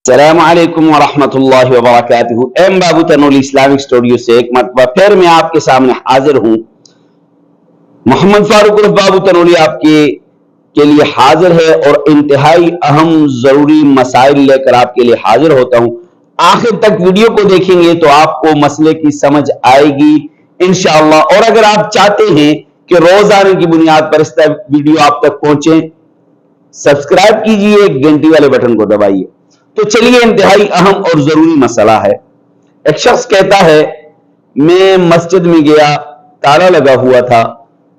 السلام علیکم ورحمۃ اللہ وبرکاتہ۔ ایم بابو تنولی اسلامک اسٹوڈیو سے ایک مرتبہ پھر میں آپ کے سامنے حاضر ہوں۔ محمد فاروق الف بابو تنولی آپ کے لیے حاضر ہے اور انتہائی اہم ضروری مسائل لے کر آپ کے لیے حاضر ہوتا ہوں۔ آخر تک ویڈیو کو دیکھیں گے تو آپ کو مسئلے کی سمجھ آئے گی انشاءاللہ۔ اور اگر آپ چاہتے ہیں کہ روزانہ کی بنیاد پر اس ویڈیو آپ تک پہنچے، سبسکرائب کیجئے، گھنٹی والے بٹن کو دبائیے۔ تو چلیے، انتہائی اہم اور ضروری مسئلہ ہے۔ ایک شخص کہتا ہے میں مسجد میں گیا، تالا لگا ہوا تھا،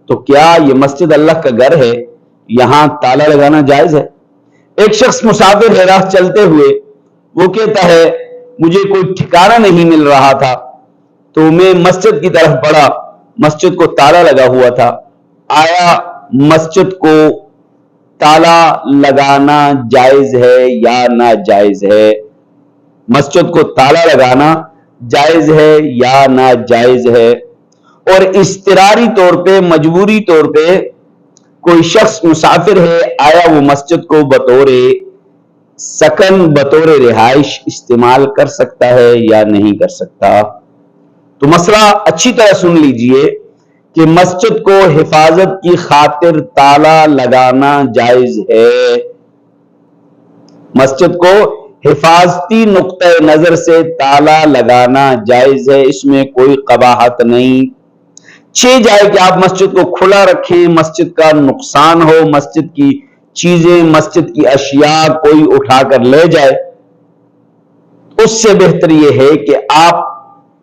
تو کیا یہ مسجد اللہ کا گھر ہے؟ یہاں تالا لگانا جائز ہے؟ ایک شخص مسافر ہے، راہ چلتے ہوئے وہ کہتا ہے مجھے کوئی ٹھکانہ نہیں مل رہا تھا، تو میں مسجد کی طرف بڑھا، مسجد کو تالا لگا ہوا تھا، آیا مسجد کو تالا لگانا جائز ہے یا ناجائز ہے؟ مسجد کو تالا لگانا جائز ہے یا ناجائز ہے؟ اور اضطراری طور پہ، مجبوری طور پہ کوئی شخص مسافر ہے، آیا وہ مسجد کو بطور سکن، بطور رہائش استعمال کر سکتا ہے یا نہیں کر سکتا؟ تو مسئلہ اچھی طرح سن لیجئے کہ مسجد کو حفاظت کی خاطر تالا لگانا جائز ہے۔ مسجد کو حفاظتی نقطہ نظر سے تالا لگانا جائز ہے، اس میں کوئی قباحت نہیں۔ جائے کہ آپ مسجد کو کھلا رکھیں، مسجد کا نقصان ہو، مسجد کی چیزیں، مسجد کی اشیاء کوئی اٹھا کر لے جائے، اس سے بہتر یہ ہے کہ آپ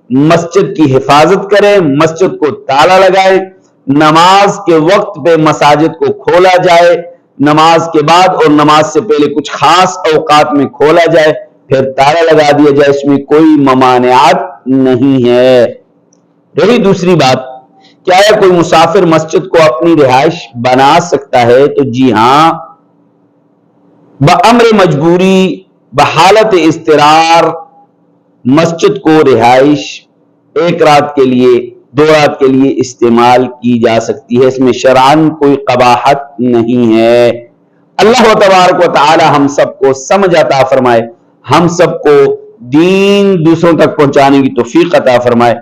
مسجد کی حفاظت کریں، مسجد کو تالا لگائیں، نماز کے وقت پہ مساجد کو کھولا جائے، نماز کے بعد اور نماز سے پہلے کچھ خاص اوقات میں کھولا جائے، پھر تالا لگا دیا جائے، اس میں کوئی ممانعات نہیں ہے۔ رہی دوسری بات، کیا کوئی مسافر مسجد کو اپنی رہائش بنا سکتا ہے؟ تو جی ہاں، بامر مجبوری، بحالت اضطرار مسجد کو رہائش ایک رات کے لیے، 2 رات کے لیے استعمال کی جا سکتی ہے، اس میں شرعاً کوئی قباحت نہیں ہے۔ اللہ تبارک و تعالی ہم سب کو سمجھ عطا فرمائے، ہم سب کو دین دوسروں تک پہنچانے کی توفیق عطا فرمائے۔